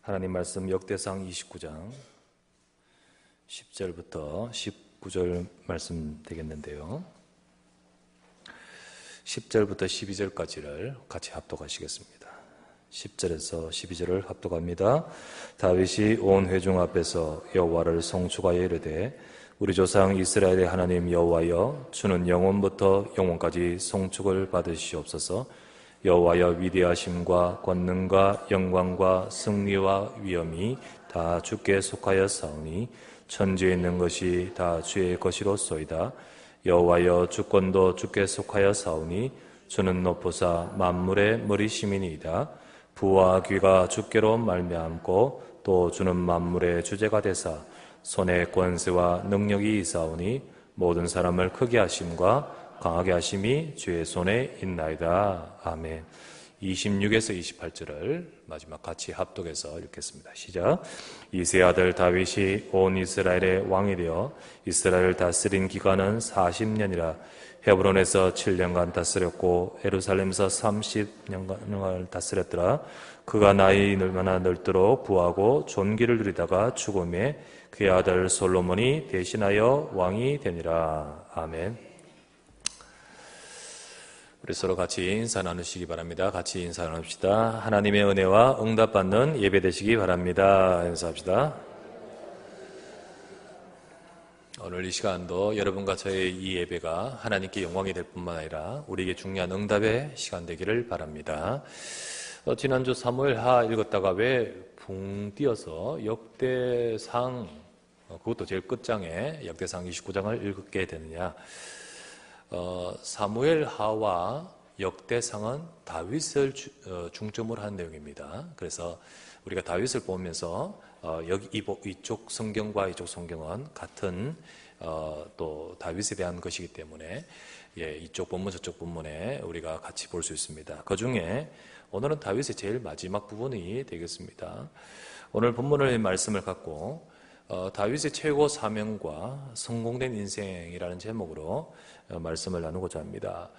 하나님 말씀 역대상 29장 10절부터 19절 말씀 되겠는데요. 10절부터 12절까지를 같이 합독하시겠습니다. 10절에서 12절을 합독합니다. 다윗이 온 회중 앞에서 여호와를 송축하여 이르되 우리 조상 이스라엘의 하나님 여호와여, 주는 영원부터 영원까지 송축을 받으시옵소서. 여호와여, 위대하심과 권능과 영광과 승리와 위엄이 다 주께 속하여 사오니 천지에 있는 것이 다 주의 것이로소이다. 여호와여, 주권도 주께 속하여 사오니 주는 높으사 만물의 머리심이니이다. 부와 귀가 주께로 말미암고 또 주는 만물의 주제가 되사 손에 권세와 능력이 있사오니 모든 사람을 크게 하심과 강하게 하심이 주의 손에 있나이다. 아멘. 26에서 28절을 마지막 같이 합독해서 읽겠습니다. 시작. 이새 아들 다윗이 온 이스라엘의 왕이 되어 이스라엘을 다스린 기간은 40년이라. 헤브론에서 7년간 다스렸고 예루살렘에서 30년간을 다스렸더라. 그가 나이 얼마나 넓도록 부하고 존귀를 누리다가 죽음에 그의 아들 솔로몬이 대신하여 왕이 되니라. 아멘. 우리 서로 같이 인사 나누시기 바랍니다. 같이 인사 나눕시다. 하나님의 은혜와 응답받는 예배 되시기 바랍니다. 인사합시다. 오늘 이 시간도 여러분과 저의 이 예배가 하나님께 영광이 될 뿐만 아니라 우리에게 중요한 응답의 시간 되기를 바랍니다. 지난주 사무엘하 읽었다가 왜 붕 뛰어서 역대상, 그것도 제일 끝장에 역대상 29장을 읽게 되느냐. 사무엘하와 역대상은 다윗을 중점으로 하는 내용입니다. 그래서 우리가 다윗을 보면서 이쪽 성경과 이쪽 성경은 같은 또 다윗에 대한 것이기 때문에 이쪽 본문 저쪽 본문에 우리가 같이 볼 수 있습니다. 그 중에 오늘은 다윗의 제일 마지막 부분이 되겠습니다. 오늘 본문의 말씀을 갖고 다윗의 최고 사명과 성공된 인생이라는 제목으로 말씀을 나누고자 합니다.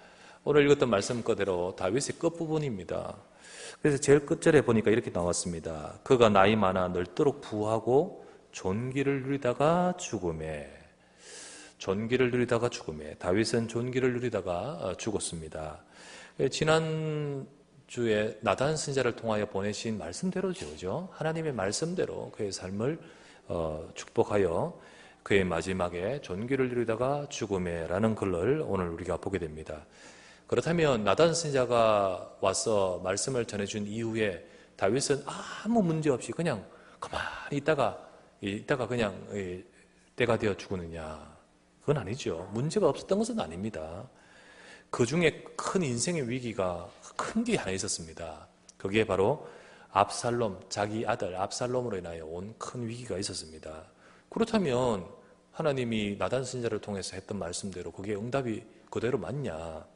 오늘 읽었던 말씀 그대로 다윗의 끝부분입니다. 그래서 제일 끝절에 보니까 이렇게 나왔습니다. 그가 나이 많아 늙도록 부하고 존귀를 누리다가 죽음에. 존귀를 누리다가 죽음에. 다윗은 존귀를 누리다가 죽었습니다. 지난주에 나단 선지자를 통하여 보내신 말씀대로죠. 그죠? 하나님의 말씀대로 그의 삶을 축복하여 그의 마지막에 존귀를 누리다가 죽음에라는 글을 오늘 우리가 보게 됩니다. 그렇다면 나단 선지자가 와서 말씀을 전해준 이후에 다윗은 아무 문제 없이 그냥 가만히 있다가 그냥 때가 되어 죽었느냐? 그건 아니죠. 문제가 없었던 것은 아닙니다. 그 중에 큰 인생의 위기가 큰 게 하나 있었습니다. 그게 바로 압살롬, 자기 아들 압살롬으로 인하여 온 큰 위기가 있었습니다. 그렇다면 하나님이 나단 선지자를 통해서 했던 말씀대로 그게 응답이 그대로 맞냐?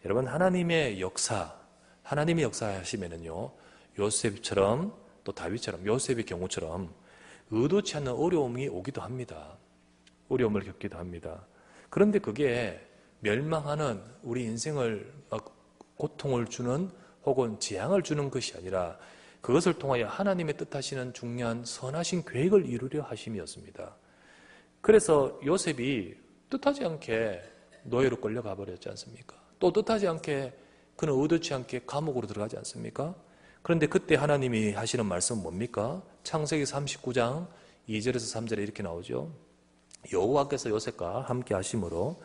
여러분, 하나님의 역사하시면은요, 요셉처럼 또 다윗처럼 요셉의 경우처럼 의도치 않는 어려움이 오기도 합니다. 어려움을 겪기도 합니다. 그런데 그게 멸망하는 우리 인생을 고통을 주는 혹은 재앙을 주는 것이 아니라 그것을 통하여 하나님의 뜻하시는 중요한 선하신 계획을 이루려 하심이었습니다. 그래서 요셉이 뜻하지 않게 노예로 끌려가 버렸지 않습니까? 또 뜻하지 않게 그는 의도치 않게 감옥으로 들어가지 않습니까? 그런데 그때 하나님이 하시는 말씀은 뭡니까? 창세기 39장 2절에서 3절에 이렇게 나오죠. 여호와께서 요셉과 함께 하심으로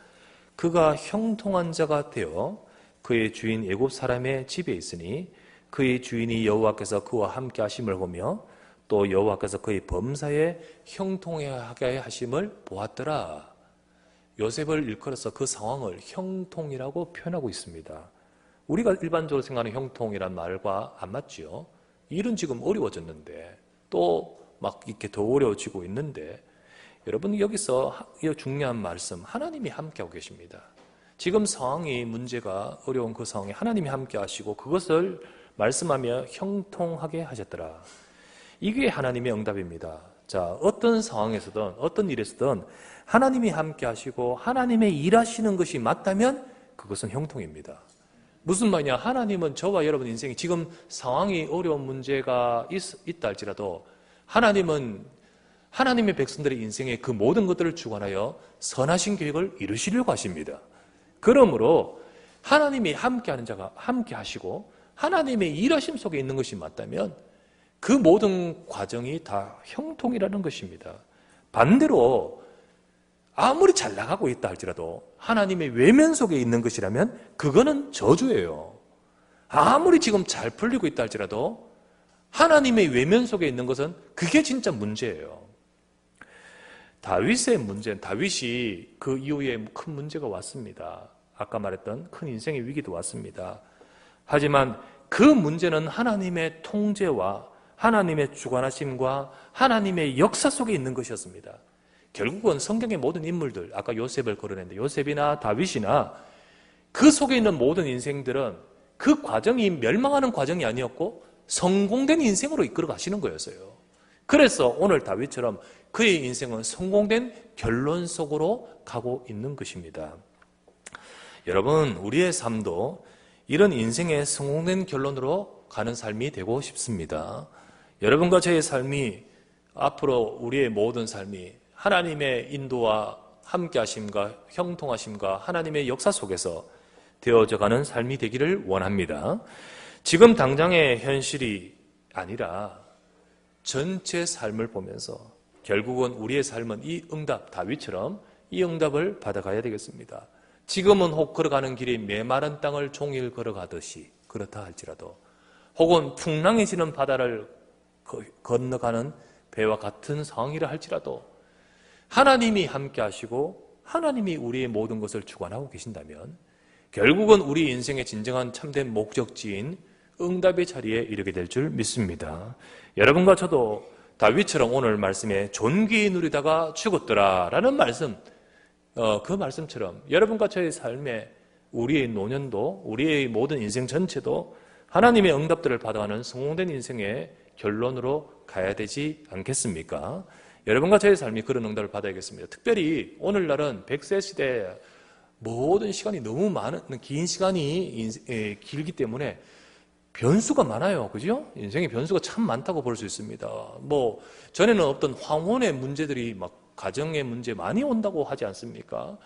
그가 형통한 자가 되어 그의 주인 애굽 사람의 집에 있으니 그의 주인이 여호와께서 그와 함께 하심을 보며 또 여호와께서 그의 범사에 형통하게 하심을 보았더라. 요셉을 일컬어서 그 상황을 형통이라고 표현하고 있습니다. 우리가 일반적으로 생각하는 형통이란 말과 안 맞죠. 일은 지금 어려워졌는데 또 막 이렇게 더 어려워지고 있는데 여러분, 여기서 이 중요한 말씀, 하나님이 함께하고 계십니다. 지금 상황이 문제가 어려운 그 상황에 하나님이 함께 하시고 그것을 말씀하며 형통하게 하셨더라. 이게 하나님의 응답입니다. 자, 어떤 상황에서든 어떤 일에서든 하나님이 함께 하시고 하나님의 일하시는 것이 맞다면 그것은 형통입니다. 무슨 말이냐? 하나님은 저와 여러분 인생이 지금 상황이 어려운 문제가 있다 할지라도 하나님은 하나님의 백성들의 인생에 그 모든 것들을 주관하여 선하신 계획을 이루시려고 하십니다. 그러므로 하나님이 함께하는 자가 함께 하시고 하나님의 일하심 속에 있는 것이 맞다면 그 모든 과정이 다 형통이라는 것입니다. 반대로 아무리 잘 나가고 있다 할지라도 하나님의 외면 속에 있는 것이라면 그거는 저주예요. 아무리 지금 잘 풀리고 있다 할지라도 하나님의 외면 속에 있는 것은 그게 진짜 문제예요. 다윗의 문제는 다윗이 그 이후에 큰 문제가 왔습니다. 아까 말했던 큰 인생의 위기도 왔습니다. 하지만 그 문제는 하나님의 통제와 하나님의 주관하심과 하나님의 역사 속에 있는 것이었습니다. 결국은 성경의 모든 인물들, 아까 요셉을 거론했는데 요셉이나 다윗이나 그 속에 있는 모든 인생들은 그 과정이 멸망하는 과정이 아니었고 성공된 인생으로 이끌어 가시는 거였어요. 그래서 오늘 다윗처럼 그의 인생은 성공된 결론 속으로 가고 있는 것입니다. 여러분, 우리의 삶도 이런 인생의 성공된 결론으로 가는 삶이 되고 싶습니다. 여러분과 저의 삶이 앞으로 우리의 모든 삶이 하나님의 인도와 함께하심과 형통하심과 하나님의 역사 속에서 되어져가는 삶이 되기를 원합니다. 지금 당장의 현실이 아니라 전체 삶을 보면서 결국은 우리의 삶은 이 응답, 다윗처럼 이 응답을 받아가야 되겠습니다. 지금은 혹 걸어가는 길이 메마른 땅을 종일 걸어가듯이 그렇다 할지라도 혹은 풍랑해지는 바다를 건너가는 배와 같은 상황이라 할지라도 하나님이 함께 하시고 하나님이 우리의 모든 것을 주관하고 계신다면 결국은 우리 인생의 진정한 참된 목적지인 응답의 자리에 이르게 될 줄 믿습니다. 여러분과 저도 다윗처럼 오늘 말씀에 존귀히 누리다가 죽었더라 라는 말씀, 그 말씀처럼 여러분과 저의 삶에 우리의 노년도 우리의 모든 인생 전체도 하나님의 응답들을 받아가는 성공된 인생의 결론으로 가야 되지 않겠습니까? 여러분과 저의 삶이 그런 응답을 받아야겠습니다. 특별히 오늘날은 100세 시대 모든 시간이 너무 많은 긴 시간이 길기 때문에 변수가 많아요. 그죠? 인생의 변수가 참 많다고 볼 수 있습니다. 전에는 없던 황혼의 문제들이 막 가정의 문제 많이 온다고 하지 않습니까?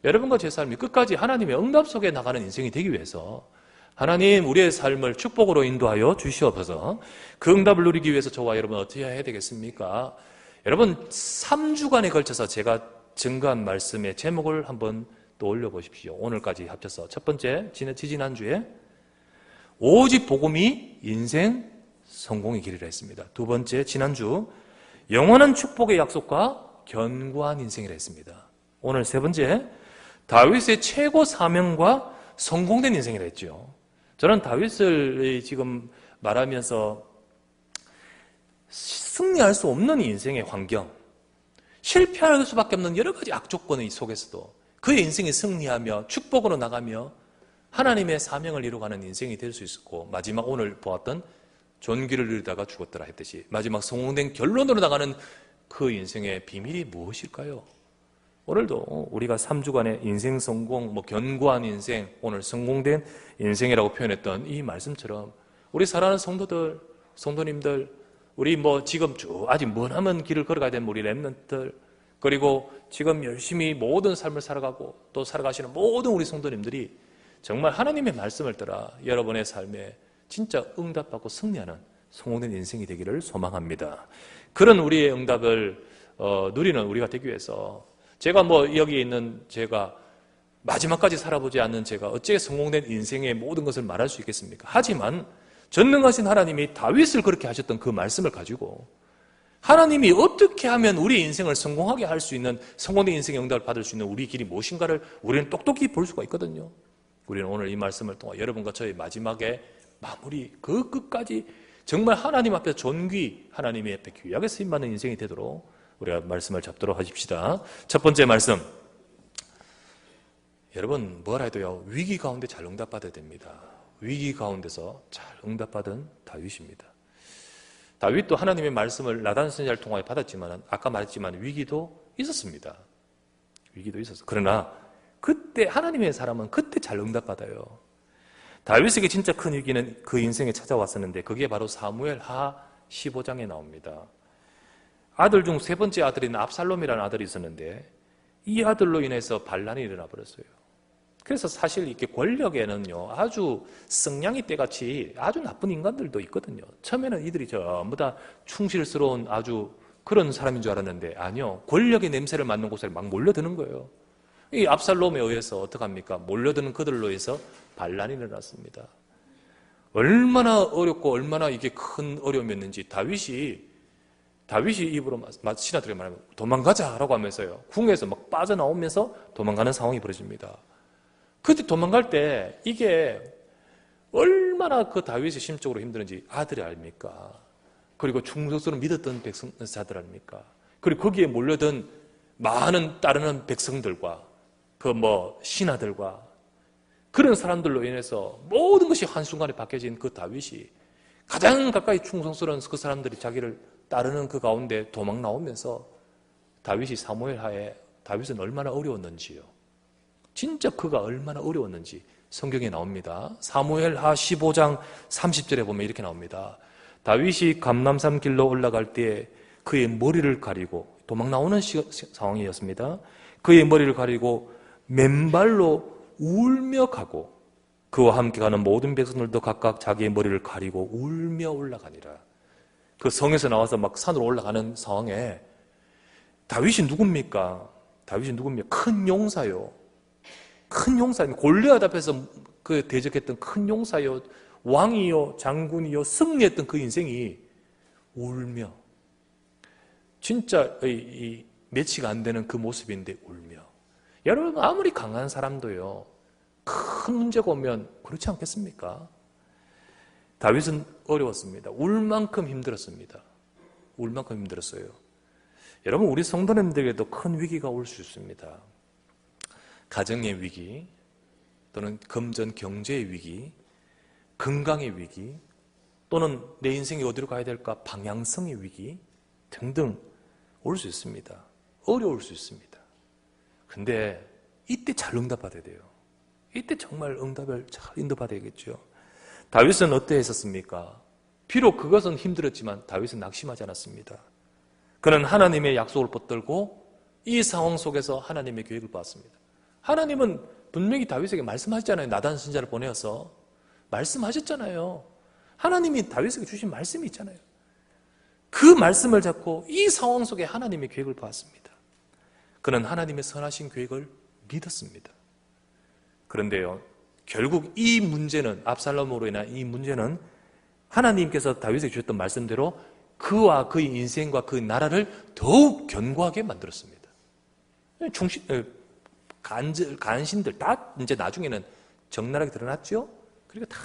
여러분과 제 삶이 끝까지 하나님의 응답 속에 나가는 인생이 되기 위해서 하나님 우리의 삶을 축복으로 인도하여 주시옵소서. 그 응답을 누리기 위해서 저와 여러분 어떻게 해야 되겠습니까? 여러분 3주간에 걸쳐서 제가 증거한 말씀의 제목을 한번 또 올려보십시오. 오늘까지 합쳐서 첫 번째 지지난주에 오직 복음이 인생 성공의 길이라 했습니다. 두 번째 지난주 영원한 축복의 약속과 견고한 인생이라 했습니다. 오늘 세 번째 다윗의 최고 사명과 성공된 인생이라 했죠. 저는 다윗을 지금 말하면서 승리할 수 없는 인생의 환경, 실패할 수밖에 없는 여러 가지 악조건의 속에서도 그의 인생이 승리하며 축복으로 나가며 하나님의 사명을 이루어가는 인생이 될 수 있었고 마지막 오늘 보았던 존귀를 누리다가 죽었더라 했듯이 마지막 성공된 결론으로 나가는 그 인생의 비밀이 무엇일까요? 오늘도 우리가 3주간의 인생 성공, 견고한 인생, 오늘 성공된 인생이라고 표현했던 이 말씀처럼 우리 사랑하는 성도들, 성도님들, 우리 지금 아직 머나먼 길을 걸어가야 되는 우리 렘넌트들, 그리고 지금 열심히 모든 삶을 살아가고 또 살아가시는 모든 우리 성도님들이 정말 하나님의 말씀을 따라 여러분의 삶에 진짜 응답받고 승리하는 성공된 인생이 되기를 소망합니다. 그런 우리의 응답을 누리는 우리가 되기 위해서 제가 여기 있는 제가 마지막까지 살아보지 않는 제가 어째 성공된 인생의 모든 것을 말할 수 있겠습니까? 하지만 전능하신 하나님이 다윗을 그렇게 하셨던 그 말씀을 가지고 하나님이 어떻게 하면 우리 인생을 성공하게 할 수 있는 성공된 인생의 응답을 받을 수 있는 우리 길이 무엇인가를 우리는 똑똑히 볼 수가 있거든요. 우리는 오늘 이 말씀을 통해 여러분과 저의 마지막에 마무리 그 끝까지 정말 하나님 앞에서 존귀 하나님의 앞에 귀하게 쓰임받는 인생이 되도록 우리가 말씀을 잡도록 하십시다. 첫 번째 말씀, 여러분 뭐라 해도요 위기 가운데 잘 응답받아야 됩니다. 위기 가운데서 잘 응답받은 다윗입니다. 다윗도 하나님의 말씀을 나단 선지자를 통하여 받았지만 아까 말했지만 위기도 있었습니다. 위기도 있었어요. 그러나 그때 하나님의 사람은 그때 잘 응답받아요. 다윗에게 진짜 큰 위기는 그 인생에 찾아왔었는데 그게 바로 사무엘 하 15장에 나옵니다. 아들 중 세 번째 아들인 압살롬이라는 아들이 있었는데 이 아들로 인해서 반란이 일어나 버렸어요. 그래서 사실 이렇게 권력에는요, 아주 성냥이 떼같이 아주 나쁜 인간들도 있거든요. 처음에는 이들이 전부 다 충실스러운 아주 그런 사람인 줄 알았는데 아니요, 권력의 냄새를 맡는 곳에 막 몰려드는 거예요. 이 압살롬에 의해서 어떡합니까? 몰려드는 그들로 해서 반란이 일어났습니다. 얼마나 어렵고 얼마나 이게 큰 어려움이었는지 다윗이 입으로 신하들에게 말하면 도망가자라고 하면서요, 궁에서 막 빠져나오면서 도망가는 상황이 벌어집니다. 그때 도망갈 때 이게 얼마나 그 다윗이 심적으로 힘드는지 아들이 압니까? 그리고 충성스러운 믿었던 백성자들 아닙니까? 그리고 거기에 몰려든 많은 따르는 백성들과 그 신하들과 그런 사람들로 인해서 모든 것이 한순간에 바뀌어진 그 다윗이 가장 가까이 충성스러운 그 사람들이 자기를 따르는 그 가운데 도망 나오면서 다윗이 사무엘 하에 다윗은 얼마나 어려웠는지요. 진짜 그가 얼마나 어려웠는지 성경에 나옵니다. 사무엘 하 15장 30절에 보면 이렇게 나옵니다. 다윗이 감람산 길로 올라갈 때 그의 머리를 가리고, 도망 나오는 상황이었습니다. 그의 머리를 가리고 맨발로 울며 가고 그와 함께 가는 모든 백성들도 각각 자기의 머리를 가리고 울며 올라가니라. 그 성에서 나와서 막 산으로 올라가는 상황에 다윗이 누굽니까? 큰 용사요. 큰 용사요. 골리앗 앞에서 그 대적했던 큰 용사요. 왕이요. 장군이요. 승리했던 그 인생이 울며, 진짜 이 매치가 안 되는 그 모습인데 울며. 여러분, 아무리 강한 사람도요, 큰 문제가 오면 그렇지 않겠습니까? 다윗은 어려웠습니다. 울 만큼 힘들었습니다. 울 만큼 힘들었어요. 여러분, 우리 성도님들에게도 큰 위기가 올 수 있습니다. 가정의 위기, 또는 금전 경제의 위기, 건강의 위기, 또는 내 인생이 어디로 가야 될까 방향성의 위기 등등 올 수 있습니다. 어려울 수 있습니다. 근데 이때 잘 응답받아야 돼요. 이때 정말 응답을 잘 인도받아야겠죠. 다윗은 어떠했었습니까? 비록 그것은 힘들었지만 다윗은 낙심하지 않았습니다. 그는 하나님의 약속을 붙들고 이 상황 속에서 하나님의 계획을 봤습니다. 하나님은 분명히 다윗에게 말씀하셨잖아요. 나단 선지자를 보내어서 말씀하셨잖아요. 하나님이 다윗에게 주신 말씀이 있잖아요. 그 말씀을 잡고 이 상황 속에 하나님의 계획을 봤습니다. 그는 하나님의 선하신 계획을 믿었습니다. 그런데요, 결국 이 문제는, 압살롬으로 인한 이 문제는 하나님께서 다윗에게 주셨던 말씀대로 그와 그의 인생과 그 나라를 더욱 견고하게 만들었습니다. 간신들 다 이제 나중에는 적나라하게 드러났죠. 그리고 다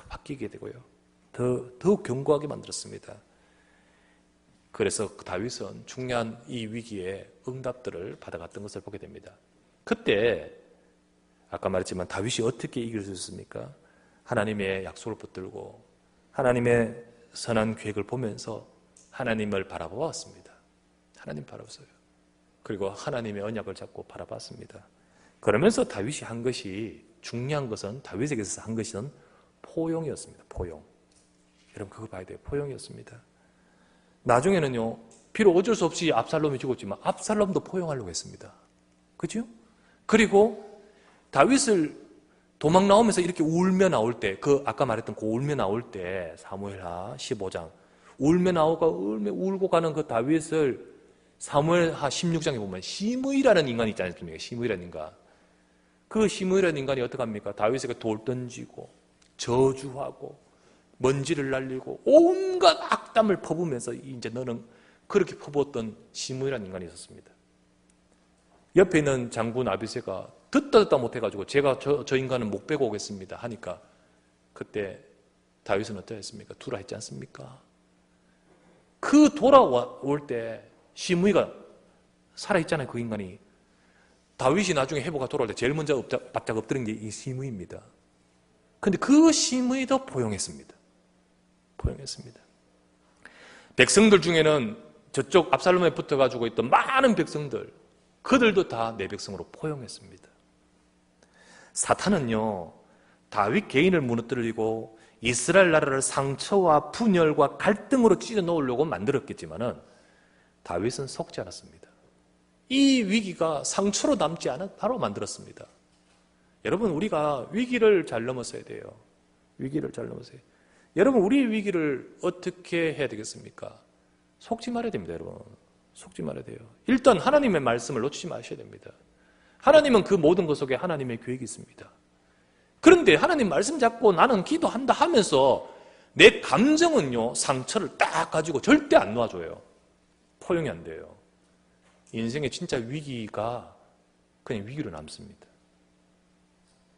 바뀌게 되고요. 더욱 견고하게 만들었습니다. 그래서 다윗은 중요한 이 위기에 응답들을 받아갔던 것을 보게 됩니다. 그때 아까 말했지만 다윗이 어떻게 이길 수 있습니까? 하나님의 약속을 붙들고 하나님의 선한 계획을 보면서 하나님을 바라보았습니다. 하나님 바라봤어요. 그리고 하나님의 언약을 잡고 바라봤습니다. 그러면서 다윗이 한 것이, 중요한 것은 다윗에게서 한 것은 포용이었습니다. 포용. 여러분 그거 봐야 돼요. 포용이었습니다. 나중에는요, 비록 어쩔 수 없이 압살롬이 죽었지만 압살롬도 포용하려고 했습니다. 그죠? 그리고 다윗을 도망 나오면서 이렇게 울며 나올 때, 아까 말했던 그 울며 나올 때, 사무엘하 15장 울며 울고 가는 그 다윗을 사무엘하 16장에 보면 시므이라는 인간이 있지 않습니까? 시므이라는 인간. 그 시므이라는 인간이 어떡합니까? 다윗에게 돌 던지고 저주하고 먼지를 날리고 온갖 악담을 퍼부으면서 이제 너는 그렇게 퍼부었던 시므이라는 인간이 있었습니다. 옆에 있는 장군 아비새가 듣다 못해가지고 제가 저 인간은 목 빼고 오겠습니다 하니까 그때 다윗은 어떠했습니까? 두라 했지 않습니까? 그 돌아올 때 시므이가 살아있잖아요. 그 인간이. 다윗이 나중에 회복가 돌아올 때 제일 먼저 바짝 엎드린 게 이 시므이입니다. 근데 그 시므이도 포용했습니다. 포용했습니다. 백성들 중에는 저쪽 압살롬에 붙어가지고 있던 많은 백성들, 그들도 다 내 백성으로 포용했습니다. 사탄은요, 다윗 개인을 무너뜨리고 이스라엘 나라를 상처와 분열과 갈등으로 찢어 놓으려고 만들었겠지만은 다윗은 속지 않았습니다. 이 위기가 상처로 남지 않아 바로 만들었습니다. 여러분, 우리가 위기를 잘 넘어서야 돼요. 위기를 잘 넘어서야 돼요. 여러분, 우리의 위기를 어떻게 해야 되겠습니까? 속지 말아야 됩니다, 여러분. 속지 말아야 돼요. 일단 하나님의 말씀을 놓치지 마셔야 됩니다. 하나님은 그 모든 것 속에 하나님의 계획이 있습니다. 그런데 하나님 말씀 잡고 나는 기도한다 하면서 내 감정은요, 상처를 딱 가지고 절대 안 놓아줘요. 포용이 안 돼요. 인생의 진짜 위기가 그냥 위기로 남습니다.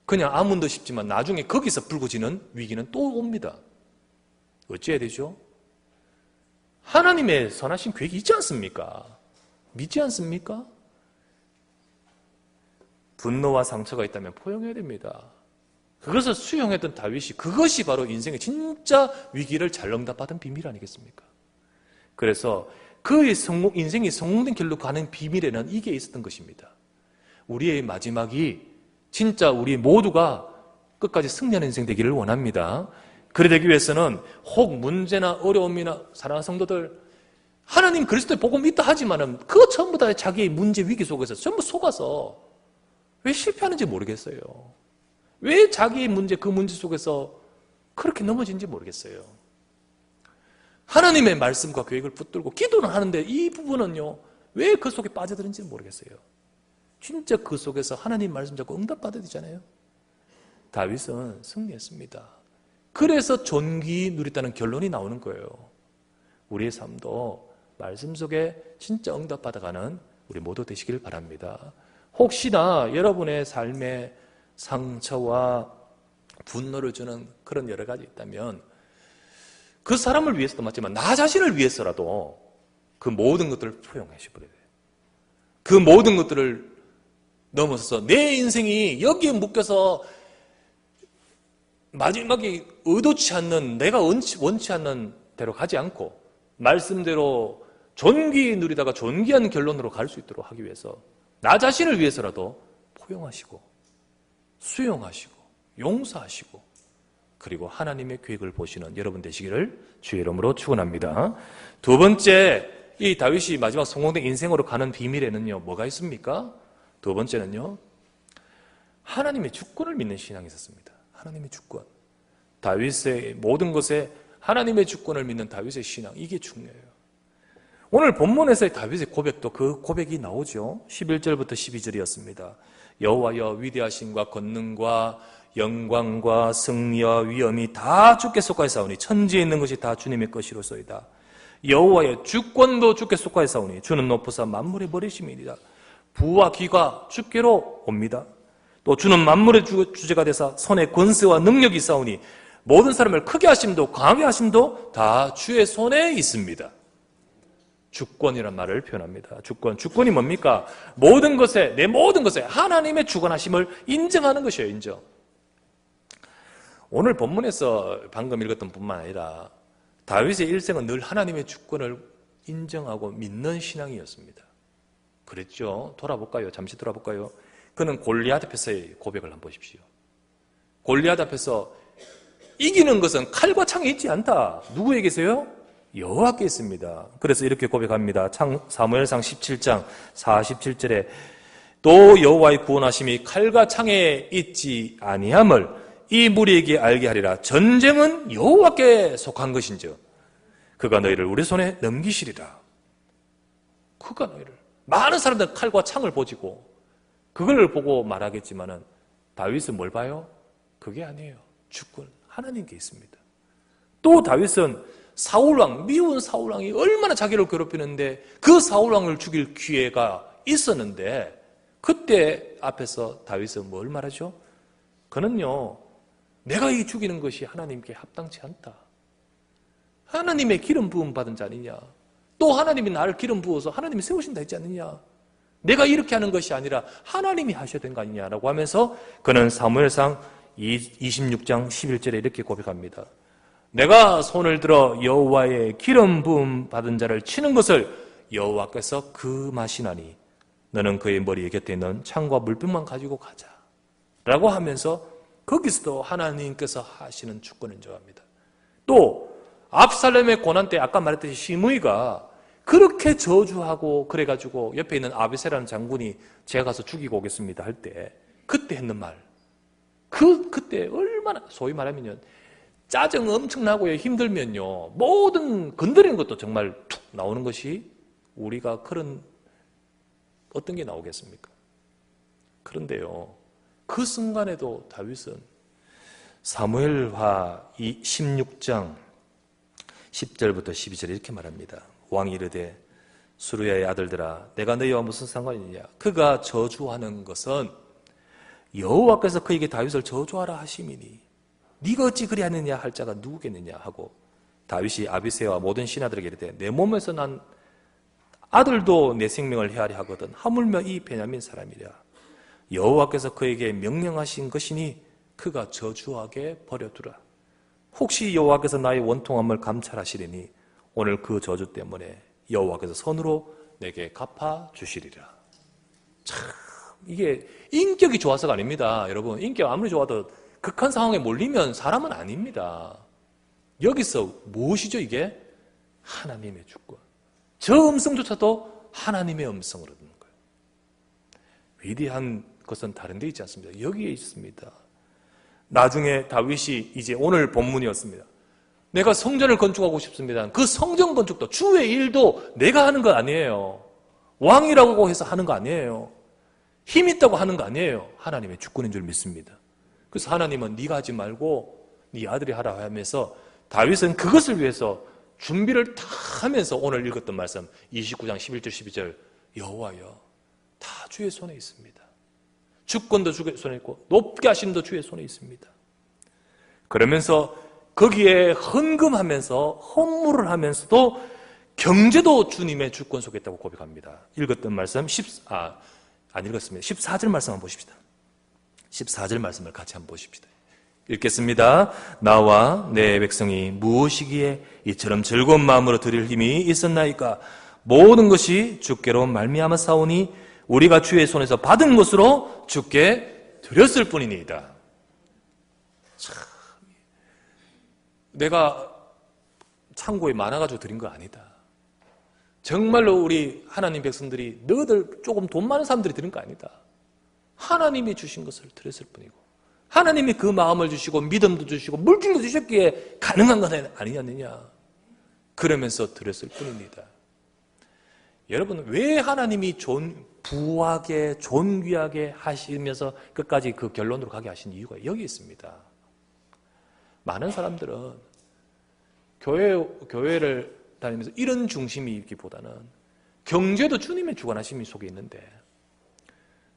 그냥 아무도 싶지만 나중에 거기서 불거지는 위기는 또 옵니다. 어찌해야 되죠? 하나님의 선하신 계획이 있지 않습니까? 믿지 않습니까? 분노와 상처가 있다면 포용해야 됩니다. 그것을 수용했던 다윗이 그것이 바로 인생의 진짜 위기를 잘 응답받은 비밀 아니겠습니까? 그래서 그의 인생이 성공된 길로 가는 비밀에는 이게 있었던 것입니다. 우리의 마지막이 진짜 우리 모두가 끝까지 승리하는 인생 되기를 원합니다. 그래 되기 위해서는 혹 문제나 어려움이나 사랑하는 성도들, 하나님 그리스도의 복음 있다 하지만은 그거 전부 다 자기의 문제 위기 속에서 전부 속아서 왜 실패하는지 모르겠어요. 왜 자기의 문제, 그 문제 속에서 그렇게 넘어진지 모르겠어요. 하나님의 말씀과 계획을 붙들고 기도는 하는데 이 부분은요, 왜 그 속에 빠져드는지 모르겠어요. 진짜 그 속에서 하나님 말씀 잡고 응답받아야 되잖아요. 다윗은 승리했습니다. 그래서 존귀 누렸다는 결론이 나오는 거예요. 우리의 삶도 말씀 속에 진짜 응답받아가는 우리 모두 되시길 바랍니다. 혹시나 여러분의 삶에 상처와 분노를 주는 그런 여러 가지 있다면 그 사람을 위해서도 맞지만 나 자신을 위해서라도 그 모든 것들을 포용하셔버려야 돼요. 그 모든 것들을 넘어서서 내 인생이 여기에 묶여서 마지막에 의도치 않는, 내가 원치 않는 대로 가지 않고 말씀대로 존귀 누리다가 존귀한 결론으로 갈 수 있도록 하기 위해서 나 자신을 위해서라도 포용하시고 수용하시고 용서하시고 그리고 하나님의 계획을 보시는 여러분 되시기를 주의 이름으로 축원합니다. 두 번째, 이 다윗이 마지막 성공된 인생으로 가는 비밀에는요, 뭐가 있습니까? 두 번째는요, 하나님의 주권을 믿는 신앙이 있었습니다. 하나님의 주권. 다윗의 모든 것에 하나님의 주권을 믿는 다윗의 신앙, 이게 중요해요. 오늘 본문에서의 다윗의 고백도 그 고백이 나오죠. 11절부터 12절이었습니다. 여호와여, 위대하심과 권능과 영광과 승리와 위엄이 다 주께 속하였사오니 천지에 있는 것이 다 주님의 것이로소이다. 여호와의 주권도 주께 속하였사오니 주는 높으사 만물의 버리심이니라. 부와 귀가 주께로 옵니다. 또 주는 만물의 주제가 되사 손에 권세와 능력이 있사오니 모든 사람을 크게 하심도 강하게 하심도 다 주의 손에 있습니다. 주권이란 말을 표현합니다. 주권이 뭡니까? 모든 것에, 내 모든 것에 하나님의 주권하심을 인정하는 것이에요. 인정. 오늘 본문에서 방금 읽었던 뿐만 아니라 다윗의 일생은 늘 하나님의 주권을 인정하고 믿는 신앙이었습니다. 그랬죠. 돌아볼까요? 잠시 돌아볼까요? 그는 골리앗 앞에서의 고백을 한번 보십시오. 골리앗 앞에서 이기는 것은 칼과 창에 있지 않다. 누구에게서요? 여호와께 있습니다. 그래서 이렇게 고백합니다. 사무엘상 17장 47절에 또 여호와의 구원하심이 칼과 창에 있지 아니함을 이 무리에게 알게 하리라. 전쟁은 여호와께 속한 것인즉 그가 너희를 우리 손에 넘기시리라. 그가 너희를, 많은 사람들은 칼과 창을 보지고 그걸 보고 말하겠지만은 다윗은 뭘 봐요? 그게 아니에요. 주권 하나님께 있습니다. 또 다윗은 사울왕, 미운 사울왕이 얼마나 자기를 괴롭히는데 그 사울왕을 죽일 기회가 있었는데 그때 앞에서 다윗은 뭘 말하죠? 그는요, 내가 이 죽이는 것이 하나님께 합당치 않다. 하나님의 기름 부음 받은 자 아니냐? 또 하나님이 나를 기름 부어서 하나님이 세우신다 했지 않느냐? 내가 이렇게 하는 것이 아니라 하나님이 하셔야 되는 거 아니냐라고 하면서 그는 사무엘상 26장 11절에 이렇게 고백합니다. 내가 손을 들어 여호와의 기름 부음 받은 자를 치는 것을 여호와께서 금하시나니 너는 그의 머리 곁에 있는 창과 물병만 가지고 가자 라고 하면서 거기서도 하나님께서 하시는 주권을 인정합니다. 또 압살롬의 고난 때 아까 말했듯이 시므이가 그렇게 저주하고 그래가지고 옆에 있는 아비새라는 장군이 제가 가서 죽이고 오겠습니다 할 때 그때 했는 말, 그때 얼마나 소위 말하면요 짜증 엄청나고요, 힘들면요 모든 건드리는 것도 정말 툭 나오는 것이 우리가 그런 어떤 게 나오겠습니까? 그런데요 그 순간에도 다윗은 사무엘하 16장 10절부터 12절 이렇게 말합니다. 왕이 이르되 수르야의 아들들아 내가 너희와 무슨 상관이냐? 그가 저주하는 것은 여호와께서 그에게 다윗을 저주하라 하심이니 네가 어찌 그리하느냐 할 자가 누구겠느냐 하고 다윗이 아비새와 모든 신하들에게 이르되 내 몸에서 난 아들도 내 생명을 헤아려 하거든 하물며 이 베냐민 사람이랴. 여호와께서 그에게 명령하신 것이니 그가 저주하게 버려두라. 혹시 여호와께서 나의 원통함을 감찰하시리니 오늘 그 저주 때문에 여호와께서 선으로 내게 갚아주시리라. 참 이게 인격이 좋아서가 아닙니다. 여러분 인격 아무리 좋아도 극한 상황에 몰리면 사람은 아닙니다. 여기서 무엇이죠 이게? 하나님의 주권. 저 음성조차도 하나님의 음성으로 듣는 거예요. 위대한 것은 다른 데 있지 않습니다. 여기에 있습니다. 나중에 다윗이 이제 오늘 본문이었습니다. 내가 성전을 건축하고 싶습니다. 그 성전 건축도 주의 일도 내가 하는 거 아니에요. 왕이라고 해서 하는 거 아니에요. 힘 있다고 하는 거 아니에요. 하나님의 주권인 줄 믿습니다. 그래서 하나님은 네가 하지 말고 네 아들이 하라 하면서 다윗은 그것을 위해서 준비를 다 하면서 오늘 읽었던 말씀 29장 11절 12절 여호와여 다 주의 손에 있습니다. 주권도 주의 손에 있고 높게 하심도 주의 손에 있습니다. 그러면서 거기에 헌금하면서 헌물을 하면서도 경제도 주님의 주권 속에 있다고 고백합니다. 읽었던 말씀 안 읽었습니다. 14절 말씀 한번 보십시다. 14절 말씀을 같이 한번 보십시다. 읽겠습니다. 나와 내 백성이 무엇이기에 이처럼 즐거운 마음으로 드릴 힘이 있었나이까? 모든 것이 주께로 말미암아 사오니 우리가 주의 손에서 받은 것으로 주께 드렸을 뿐이니이다. 참, 내가 창고에 많아가지고 드린 거 아니다. 정말로 우리 하나님 백성들이 너희들 조금 돈 많은 사람들이 드린 거 아니다. 하나님이 주신 것을 드렸을 뿐이고 하나님이 그 마음을 주시고 믿음도 주시고 물질도 주셨기에 가능한 건 아니었느냐. 그러면서 드렸을 뿐입니다. 여러분 왜 하나님이 부하게 존귀하게 하시면서 끝까지 그 결론으로 가게 하신 이유가 여기 있습니다. 많은 사람들은 교회를 다니면서 이런 중심이 있기보다는 경제도 주님의 주관하심이 속에 있는데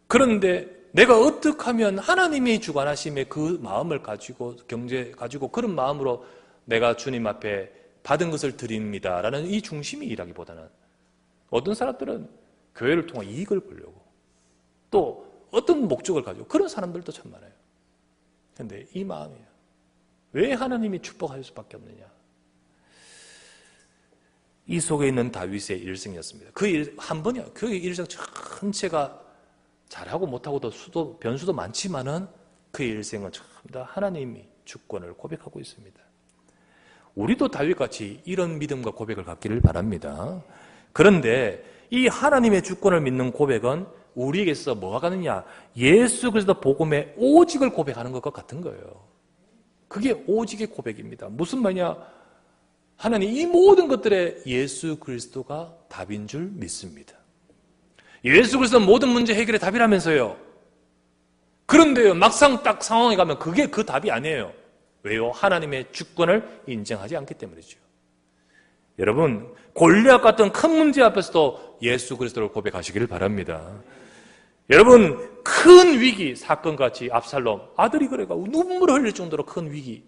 그런데 내가 어떻게 하면 하나님의 주관하심의 그 마음을 가지고 경제 가지고 그런 마음으로 내가 주님 앞에 받은 것을 드립니다라는 이 중심이 일하기보다는 어떤 사람들은 교회를 통해 이익을 보려고 또 어떤 목적을 가지고 그런 사람들도 참 많아요. 그런데 이 마음이에요. 왜 하나님이 축복할 수밖에 없느냐? 이 속에 있는 다윗의 일생이었습니다. 한 번이요. 그 일생 전체가 잘하고 못하고도 변수도 많지만은 그의 일생은 전부 다 하나님이 주권을 고백하고 있습니다. 우리도 다윗같이 이런 믿음과 고백을 갖기를 바랍니다. 그런데 이 하나님의 주권을 믿는 고백은 우리에게서 뭐가 가느냐? 예수 그리스도 복음의 오직을 고백하는 것과 같은 거예요. 그게 오직의 고백입니다. 무슨 말이냐? 하나님 이 모든 것들에 예수 그리스도가 답인 줄 믿습니다. 예수 그리스도는 모든 문제 해결의 답이라면서요. 그런데요, 막상 딱 상황에 가면 그게 그 답이 아니에요. 왜요? 하나님의 주권을 인정하지 않기 때문이죠. 여러분, 골리앗 같은 큰 문제 앞에서도 예수 그리스도를 고백하시기를 바랍니다. 여러분, 큰 위기, 사건같이 압살롬, 아들이 그래가 눈물을 흘릴 정도로 큰 위기,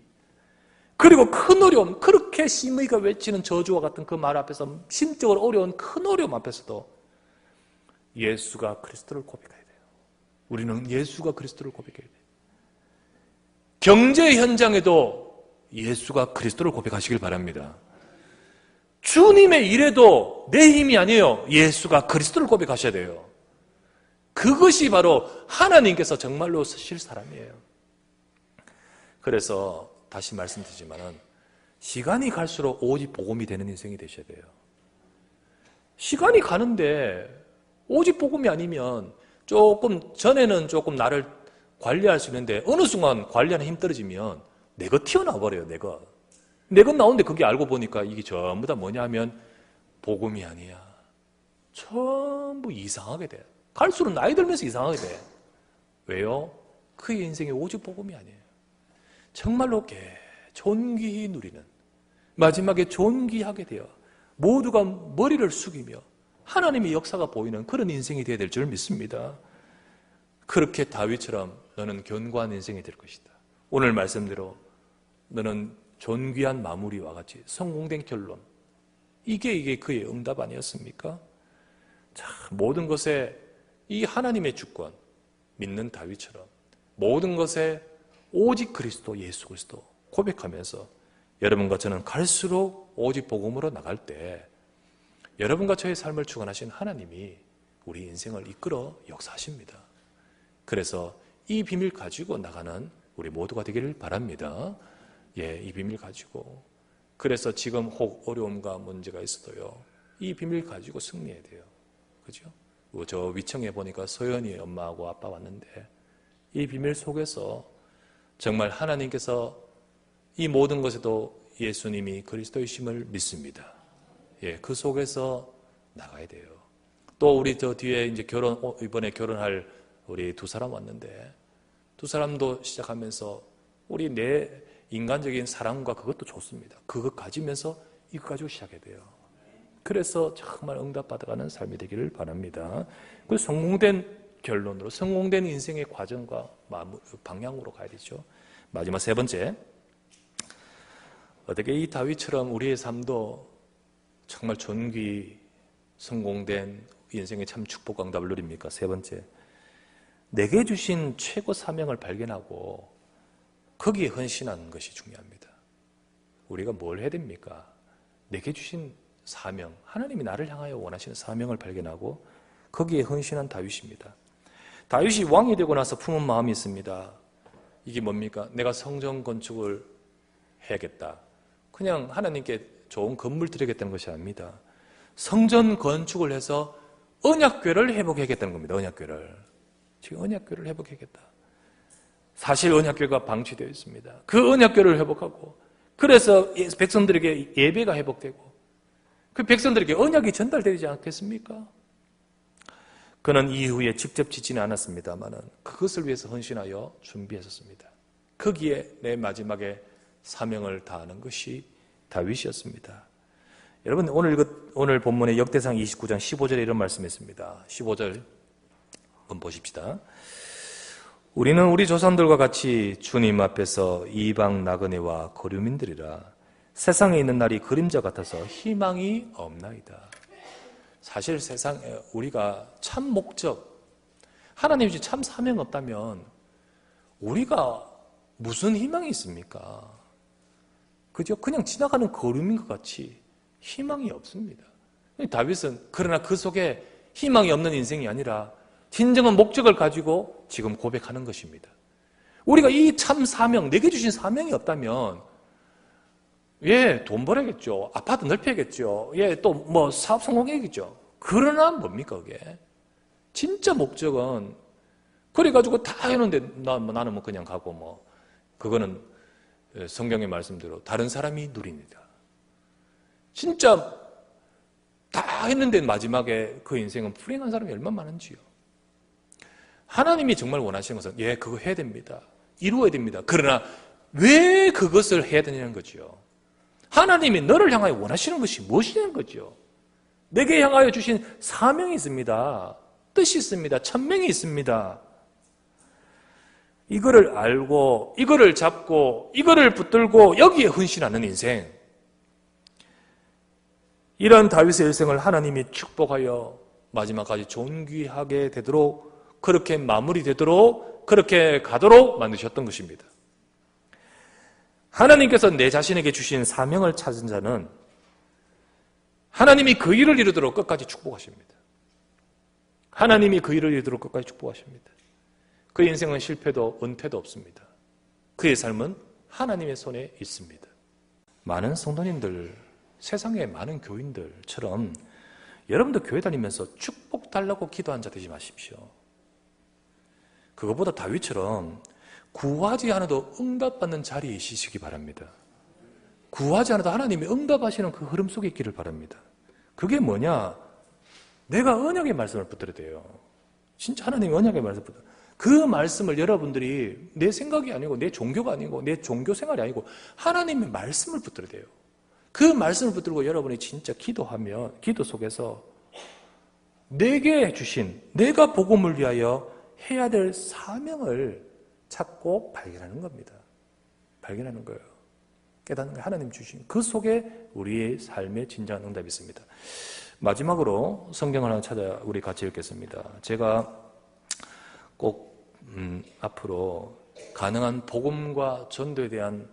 그리고 큰 어려움, 그렇게 시므이가 외치는 저주와 같은 그 말 앞에서 심적으로 어려운 큰 어려움 앞에서도 예수가 그리스도를 고백해야 돼요. 우리는 예수가 그리스도를 고백해야 돼요. 경제 현장에도 예수가 그리스도를 고백하시길 바랍니다. 주님의 일에도 내 힘이 아니에요. 예수가 그리스도를 고백하셔야 돼요. 그것이 바로 하나님께서 정말로 쓰실 사람이에요. 그래서 다시 말씀드리지만은 시간이 갈수록 오직 복음이 되는 인생이 되셔야 돼요. 시간이 가는데 오직 복음이 아니면 조금 전에는 조금 나를 관리할 수 있는데 어느 순간 관리하는 힘 떨어지면 내가 튀어나와 버려요. 내가 나오는데 그게 알고 보니까 이게 전부 다 뭐냐 하면 복음이 아니야. 전부 이상하게 돼. 갈수록 나이 들면서 이상하게 돼. 왜요? 그의 인생이 오직 복음이 아니에요. 정말로 존귀히 누리는, 마지막에 존귀하게 되어 모두가 머리를 숙이며 하나님의 역사가 보이는 그런 인생이 되어야 될 줄 믿습니다. 그렇게 다윗처럼 너는 견고한 인생이 될 것이다. 오늘 말씀대로 너는 존귀한 마무리와 같이 성공된 결론, 이게 그의 응답 아니었습니까? 자, 모든 것에 이 하나님의 주권 믿는 다윗처럼 모든 것에 오직 그리스도, 예수 그리스도 고백하면서 여러분과 저는 갈수록 오직 복음으로 나갈 때 여러분과 저의 삶을 주관하신 하나님이 우리 인생을 이끌어 역사하십니다. 그래서 이 비밀 가지고 나가는 우리 모두가 되기를 바랍니다. 이 비밀 가지고. 그래서 지금 혹 어려움과 문제가 있어도요, 이 비밀 가지고 승리해야 돼요. 그죠? 저 위층에 보니까 서연이 엄마하고 아빠 왔는데 이 비밀 속에서 정말 하나님께서 이 모든 것에도 예수님이 그리스도이심을 믿습니다. 그 속에서 나가야 돼요. 또 우리 저 뒤에 이제 이번에 결혼할 우리 두 사람 왔는데 두 사람도 시작하면서 우리 내 인간적인 사랑과 그것도 좋습니다. 그것 가지면서 이거 가지고 시작해야 돼요. 그래서 정말 응답받아가는 삶이 되기를 바랍니다. 그 성공된 결론으로, 성공된 인생의 과정과 방향으로 가야 되죠. 마지막 세 번째, 어떻게 이 다윗처럼 우리의 삶도 정말 존귀 성공된 인생의 참 축복 응답을 누립니까? 세 번째, 내게 주신 최고 사명을 발견하고 거기에 헌신하는 것이 중요합니다. 우리가 뭘 해야 됩니까? 내게 주신 사명, 하나님이 나를 향하여 원하시는 사명을 발견하고 거기에 헌신한 다윗입니다. 다윗이 왕이 되고 나서 품은 마음이 있습니다. 이게 뭡니까? 내가 성전 건축을 해야겠다. 그냥 하나님께 좋은 건물 드리겠다는 것이 아닙니다. 성전 건축을 해서 언약궤를 회복해야겠다는 겁니다. 언약궤를. 지금 언약궤를 회복해야겠다. 사실 언약궤가 방치되어 있습니다. 그 언약궤를 회복하고, 그래서 백성들에게 예배가 회복되고 그 백성들에게 언약이 전달되지 않겠습니까? 그는 이후에 직접 짓지는 않았습니다만 그것을 위해서 헌신하여 준비했었습니다. 거기에 내 마지막에 사명을 다하는 것이 다윗이었습니다. 여러분, 오늘 본문의 역대상 29장 15절에 이런 말씀이 있습니다. 15절 한번 보십시다. 우리는 우리 조상들과 같이 주님 앞에서 이방 나그네와 거류민들이라 세상에 있는 날이 그림자 같아서 희망이 없나이다. 사실 세상에 우리가 참 목적, 하나님이 참 사명 없다면 우리가 무슨 희망이 있습니까? 그죠? 그냥 지나가는 거름인 것 같이 희망이 없습니다. 다윗은 그러나 그 속에 희망이 없는 인생이 아니라 진정한 목적을 가지고 지금 고백하는 것입니다. 우리가 이 참 사명, 내게 주신 사명이 없다면 돈 벌어야겠죠. 아파트 넓혀야겠죠. 또 뭐 사업 성공해야겠죠. 그러나 뭡니까 그게? 진짜 목적은 그래가지고 다 해놓는데 나는 뭐 그냥 가고 그거는 성경의 말씀대로 다른 사람이 누립니다. 진짜 다 했는데 마지막에 그 인생은 불행한 사람이 얼마나 많은지요. 하나님이 정말 원하시는 것은 그거 해야 됩니다. 이루어야 됩니다. 그러나 왜 그것을 해야 되냐는 거죠. 하나님이 너를 향하여 원하시는 것이 무엇이냐는 거죠. 내게 향하여 주신 사명이 있습니다. 뜻이 있습니다. 천명이 있습니다. 이거를 알고 이거를 잡고 이거를 붙들고 여기에 헌신하는 인생, 이런 다윗의 일생을 하나님이 축복하여 마지막까지 존귀하게 되도록, 그렇게 마무리되도록, 그렇게 가도록 만드셨던 것입니다. 하나님께서 내 자신에게 주신 사명을 찾은 자는 하나님이 그 일을 이루도록 끝까지 축복하십니다. 하나님이 그 일을 이루도록 끝까지 축복하십니다. 그 인생은 실패도 은퇴도 없습니다. 그의 삶은 하나님의 손에 있습니다. 많은 성도님들, 세상의 많은 교인들처럼 여러분도 교회 다니면서 축복 달라고 기도한 자 되지 마십시오. 그것보다 다윗처럼 구하지 않아도 응답받는 자리에 있으시기 바랍니다. 구하지 않아도 하나님이 응답하시는 그 흐름 속에 있기를 바랍니다. 그게 뭐냐? 내가 언약의 말씀을 붙들어야 돼요. 진짜 하나님이 언약의 말씀을 붙들어야 돼요. 그 말씀을 여러분들이 내 생각이 아니고 내 종교가 아니고 내 종교 생활이 아니고 하나님의 말씀을 붙들어야 돼요. 그 말씀을 붙들고 여러분이 진짜 기도하면 기도 속에서 내게 주신 내가 복음을 위하여 해야 될 사명을 찾고 발견하는 겁니다. 발견하는 거예요. 깨닫는 거예요. 하나님 주신 그 속에 우리의 삶의 진정한 응답이 있습니다. 마지막으로 성경 하나 찾아 우리 같이 읽겠습니다. 제가 꼭 앞으로 가능한 복음과 전도에 대한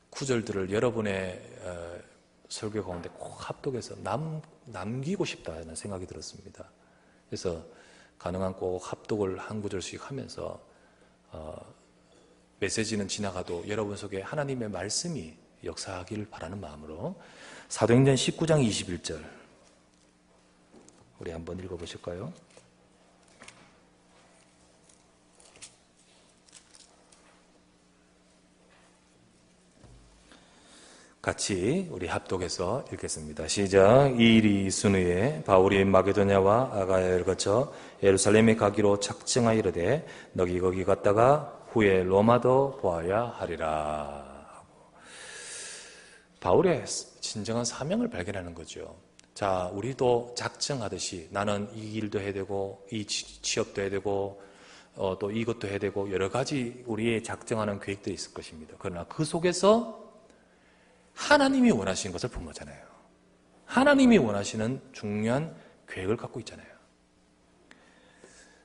구절들을 여러분의 설교 가운데 꼭 합독해서 남기고 싶다는 생각이 들었습니다. 그래서 가능한 꼭 합독을 한 구절씩 하면서 메시지는 지나가도 여러분 속에 하나님의 말씀이 역사하기를 바라는 마음으로 사도행전 19장 21절 우리 한번 읽어보실까요? 같이 우리 합독해서 읽겠습니다. 시작. 이 일이 있은 후에 바울이 마게도냐와 아가야를 거쳐 예루살렘에 가기로 작정하여 이르되 너희 거기 갔다가 후에 로마도 보아야 하리라. 바울의 진정한 사명을 발견하는 거죠. 자, 우리도 작정하듯이 나는 이 일도 해야 되고 이 취업도 해야 되고 또 이것도 해야 되고 여러 가지 우리의 작정하는 계획들이 있을 것입니다. 그러나 그 속에서 하나님이 원하시는 것을 본 거잖아요. 하나님이 원하시는 중요한 계획을 갖고 있잖아요.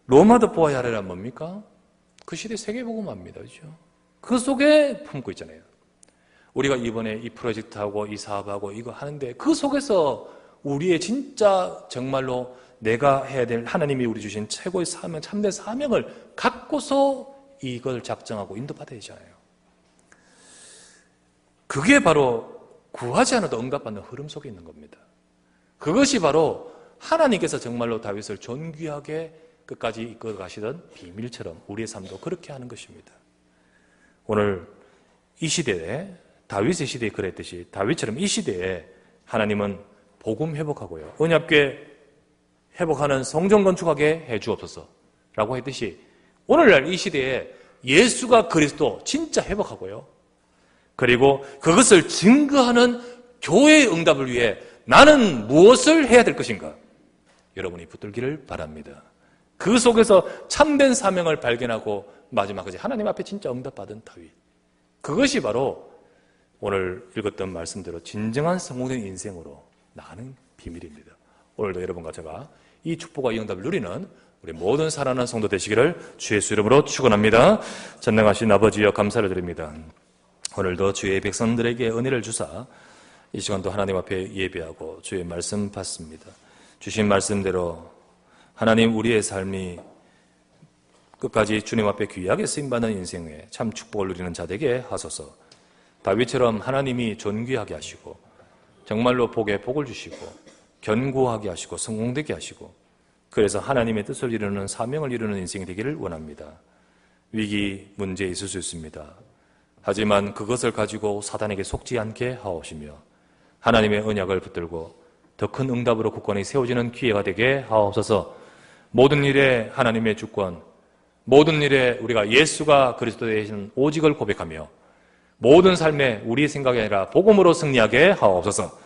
로마도 보아야 하리란 뭡니까? 그 시대 세계복음화입니다. 그렇죠? 그 속에 품고 있잖아요. 우리가 이번에 이 프로젝트하고 이 사업하고 이거 하는데 그 속에서 우리의 진짜 정말로 내가 해야 될 하나님이 우리 주신 최고의 사명, 참된 사명을 갖고서 이걸 작정하고 인도받아야 되잖아요. 그게 바로 구하지 않아도 응답받는 흐름 속에 있는 겁니다. 그것이 바로 하나님께서 정말로 다윗을 존귀하게 끝까지 이끌어 가시던 비밀처럼 우리의 삶도 그렇게 하는 것입니다. 오늘 이 시대에 다윗의 시대에 그랬듯이 다윗처럼 이 시대에 하나님은 복음 회복하고요. 언약궤 회복하는 성전 건축하게 해 주옵소서 라고 했듯이 오늘날 이 시대에 예수가 그리스도 진짜 회복하고요. 그리고 그것을 증거하는 교회의 응답을 위해 나는 무엇을 해야 될 것인가? 여러분이 붙들기를 바랍니다. 그 속에서 참된 사명을 발견하고 마지막까지 하나님 앞에 진짜 응답받은 다윗. 그것이 바로 오늘 읽었던 말씀대로 진정한 성공된 인생으로 나가는 비밀입니다. 오늘도 여러분과 제가 이 축복과 이 응답을 누리는 우리 모든 살아난 성도 되시기를 주의 예수 이름으로 축원합니다. 전능하신 아버지여 감사를 드립니다. 오늘도 주의 백성들에게 은혜를 주사 이 시간도 하나님 앞에 예배하고 주의 말씀 받습니다. 주신 말씀대로 하나님 우리의 삶이 끝까지 주님 앞에 귀하게 쓰임받는 인생에 참 축복을 누리는 자 되게 하소서. 다윗처럼 하나님이 존귀하게 하시고 정말로 복에 복을 주시고 견고하게 하시고 성공되게 하시고 그래서 하나님의 뜻을 이루는 사명을 이루는 인생이 되기를 원합니다. 위기, 문제 있을 수 있습니다. 하지만 그것을 가지고 사단에게 속지 않게 하옵시며 하나님의 언약을 붙들고 더 큰 응답으로 굳건히 세워지는 기회가 되게 하옵소서. 모든 일에 하나님의 주권, 모든 일에 우리가 예수가 그리스도 되신 오직을 고백하며 모든 삶에 우리의 생각이 아니라 복음으로 승리하게 하옵소서.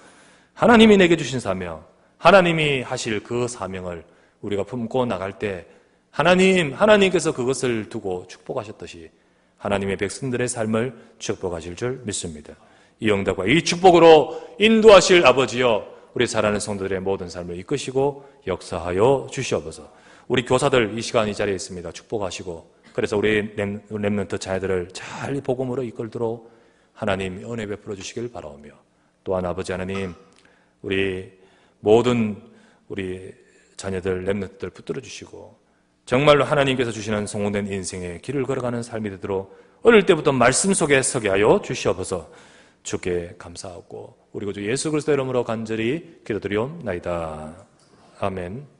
하나님이 내게 주신 사명, 하나님이 하실 그 사명을 우리가 품고 나갈 때 하나님께서 그것을 두고 축복하셨듯이 하나님의 백성들의 삶을 축복하실 줄 믿습니다. 이 응답과 이 축복으로 인도하실 아버지여 우리 사랑하는 성도들의 모든 삶을 이끄시고 역사하여 주시옵소서. 우리 교사들 이 시간 이 자리에 있습니다. 축복하시고 그래서 우리 렘넌트 자녀들을 잘 복음으로 이끌도록 하나님 은혜 베풀어 주시길 바라오며 또한 아버지 하나님 우리 모든 우리 자녀들 렘넌트들 붙들어 주시고 정말로 하나님께서 주시는 성공된 인생의 길을 걸어가는 삶이 되도록 어릴 때부터 말씀 속에 서게 하여 주시옵소서. 주께 감사하고 우리 구주 예수 그리스도 이름으로 간절히 기도드리옵나이다. 아멘.